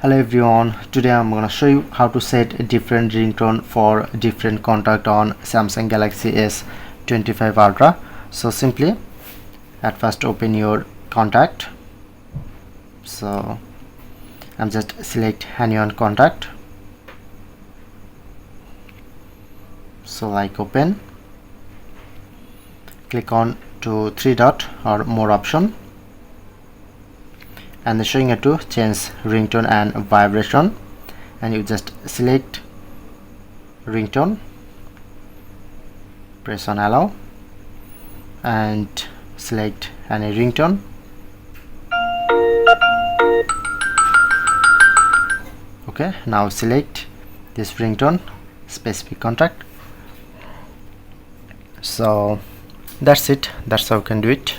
Hello everyone, today I'm gonna show you how to set a different ringtone for different contact on Samsung Galaxy S25 Ultra. So simply at first open your contact. So I'm just select any one contact. So like open, click on to three dot or more option, and they're showing you to change ringtone and vibration, and you just select ringtone, press on allow and select any ringtone. Okay, now select this ringtone specific contact. So that's it, that's how you can do it.